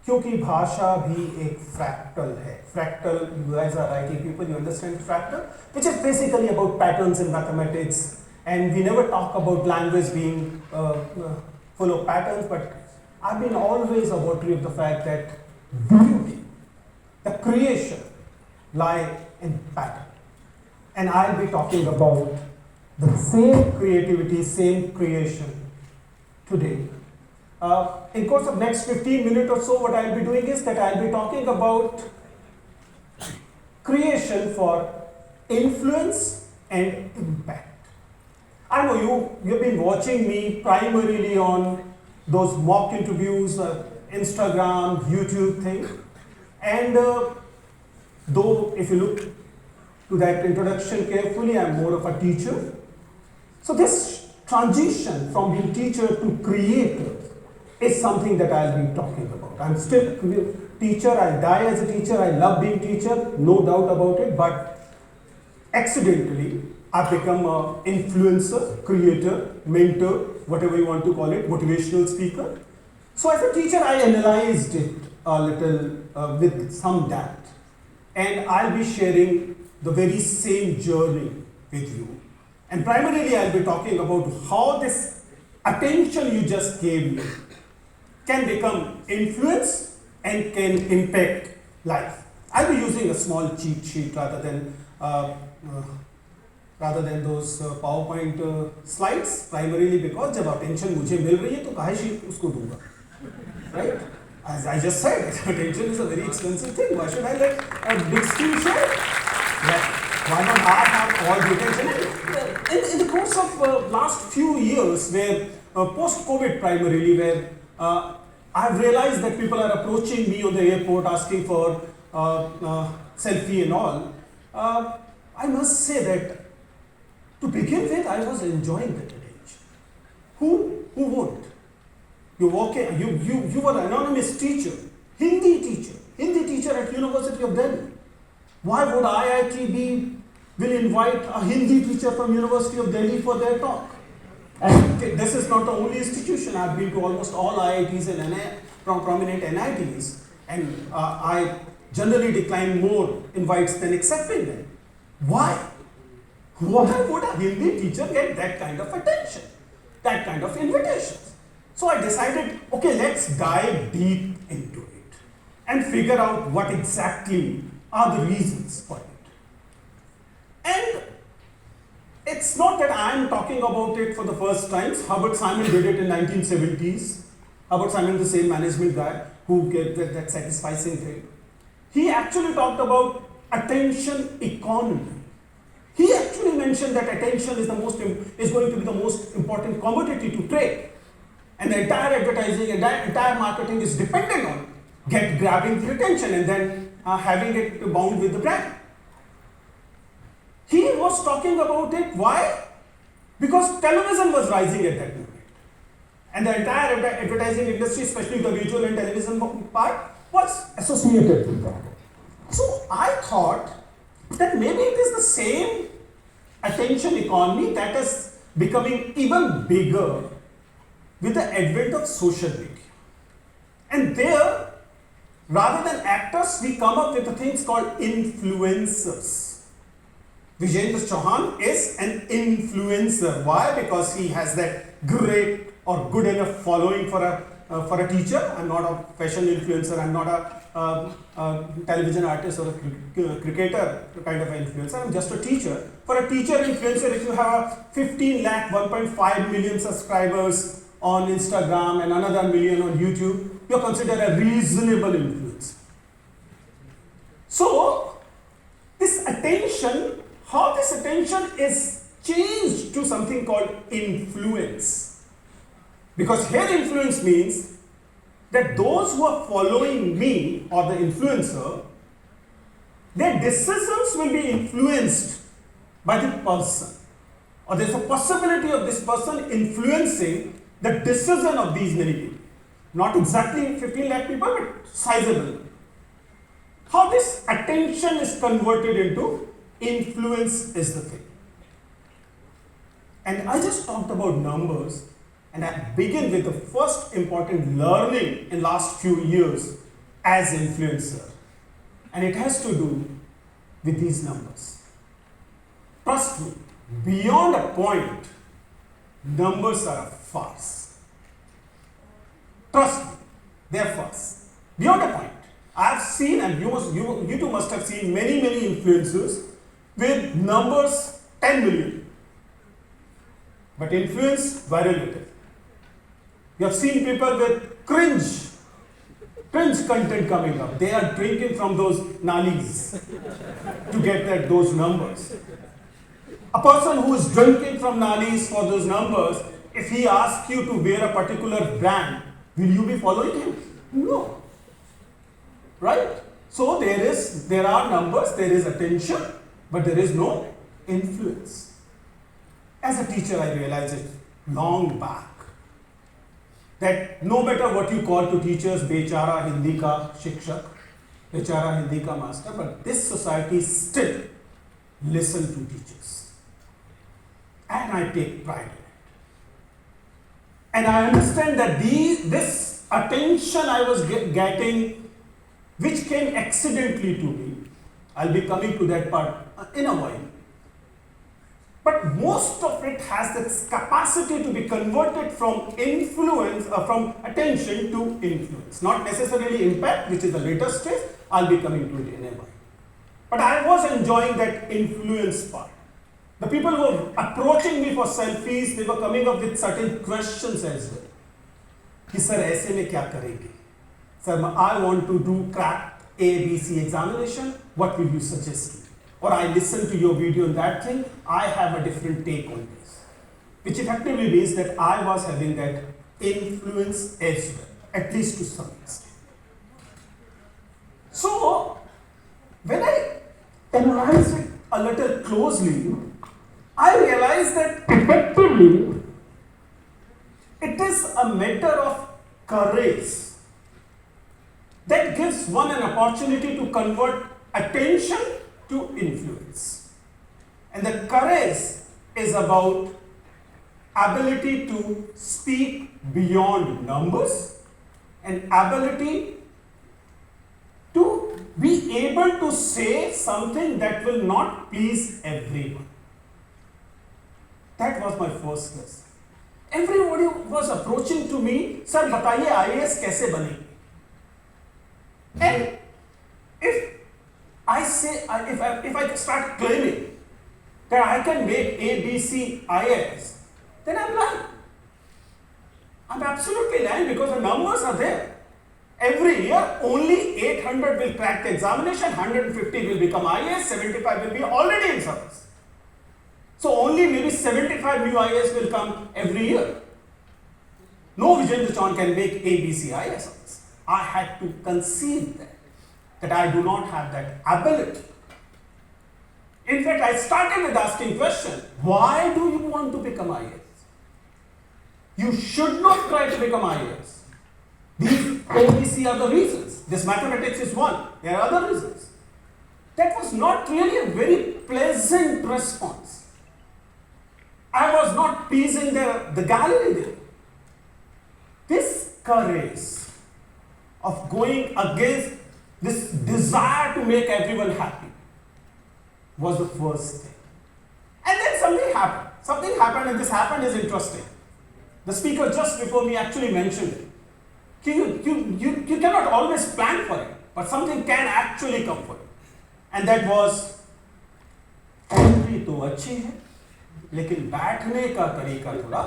क्योंकि भाषा भी एक फ्रैक्टल है. Fractal, you guys are IT people, you understand fractal, which is basically about patterns in mathematics. And we never talk about language being full of patterns, but I've been always a votary of the fact that beauty, the creation, lie in pattern. And I'll be talking about the same creativity, same creation today. In course of next 15 minutes or so, what I'll be doing is that I'll be talking about creation for influence and impact. I know you've been watching me primarily on those mock interviews, Instagram, YouTube thing. And though if you look to that introduction carefully, I'm more of a teacher. So this transition from being teacher to creator is something that I'll be talking about. I'm still a teacher, I'll die as a teacher, I love being teacher, no doubt about it, but accidentally I've become an influencer, creator, mentor, whatever you want to call it, motivational speaker. So as a teacher, I analyzed it a little with some depth, and I'll be sharing the very same journey with you. And primarily I'll be talking about how this attention you just gave me can become influence and can impact life. I'll be using a small cheat sheet rather than those PowerPoint slides, primarily because जब attention मुझे मिल रही है तो काहे sheet उसको दूँगा, right? As I just said, attention is a very expensive thing. Why should I let a big screen share? Why not I have all the attention? In the course of last few years, where post-COVID primarily, where I've realized that people are approaching me on the airport asking for selfie and all. I must say that to begin with, I was enjoying that attention. Who won't? You walk in, you were an anonymous teacher, Hindi teacher at University of Delhi. Why would IITB will invite a Hindi teacher from University of Delhi for their talk? And this is not the only institution. I've been to almost all IITs and prominent NITs, and I generally decline more invites than accepting them. Why? Why would a Hindi teacher get that kind of attention, that kind of invitations? So I decided, okay, let's dive deep into it and figure out what exactly are the reasons for it. And it's not that I'm talking about it for the first time. Herbert Simon did it in 1970s. Herbert Simon, the same management guy who gave that satisfying thing. He actually talked about attention economy. He actually mentioned that attention is going to be the most important commodity to trade. And the entire advertising, entire marketing is dependent on grabbing the attention and then having it bound with the brand. He was talking about it. Why? Because television was rising at that moment. And the entire advertising industry, especially the visual and television part, was associated with that. So I thought that maybe it is the same attention economy that is becoming even bigger with the advent of social media. And there, rather than actors, we come up with the things called influencers. Vijender Chauhan is an influencer. Why? Because he has that great or good enough following for a teacher. I'm not a fashion influencer. I'm not a television artist or a cricketer kind of influencer. I'm just a teacher. For a teacher influencer, if you have a 15 lakh, 1.5 million subscribers on Instagram and another million on YouTube, you're considered a reasonable influencer. So, this attention, how this attention is changed to something called influence. Because here influence means that those who are following me or the influencer, their decisions will be influenced by the person. Or there's a possibility of this person influencing the decision of these many people. Not exactly 15 lakh people, but sizable. How this attention is converted into influence is the thing. And I just talked about numbers, and I begin with the first important learning in last few years as influencer, and it has to do with these numbers. Trust me, beyond a point, numbers are a farce. Trust me, they are farce. Beyond a point. I have seen, and you too must have seen many influencers with numbers 10 million, but influence very little. You have seen people with cringe content coming up. They are drinking from those nalis to get those numbers. A person who is drinking from nalis for those numbers, if he asks you to wear a particular brand, will you be following him? No. Right? So there are numbers, there is attention, but there is no influence. As a teacher, I realized it long back that no matter what you call to teachers, bechara Hindi ka shikshak, bechara Hindi ka master, but this society still listen to teachers. And I take pride in it. And I understand that this attention I was getting, which came accidentally to me, I'll be coming to that part in a while. But most of it has this capacity to be converted from influence, from attention to influence. Not necessarily impact, which is the later stage. I'll be coming to it in a while. But I was enjoying that influence part. The people who were approaching me for selfies, they were coming up with certain questions as well. Ki sir, aise mein kya karenge? Sir, I want to do crack ABC examination. What will you suggest me? Or I listen to your video on that thing, I have a different take on this. Which effectively means that I was having that influence as well, at least to some extent. So, when I analyze it a little closely, I realize that effectively, it is a matter of courage that gives one an opportunity to convert attention to influence. And the courage is about ability to speak beyond numbers and ability to be able to say something that will not please everyone. That was my first lesson. Everybody was approaching to me, sir, बताइए IAS कैसे बनेगी? And if I say, if I start claiming that I can make ABC IAS, then I'm lying. I'm absolutely lying because the numbers are there. Every year, only 800 will crack the examination, 150 will become IAS, 75 will be already in service. So only maybe 75 new IAS will come every year. No Vijender Chauhan can make ABC IAS. I had to concede that I do not have that ability. In fact, I started with asking question, why do you want to become IAS? You should not try to become IAS. These ABC are the reasons. This mathematics is one. There are other reasons. That was not really a very pleasant response. I was not pleasing the gallery there. This courage of going against this desire to make everyone happy was the first thing. And then something happened. Something happened, and this happened is interesting. The speaker just before me actually mentioned it. You cannot always plan for it, but something can actually come for it. And that was, entry तो अच्छी है, लेकिन बैठने का तरीका थोड़ा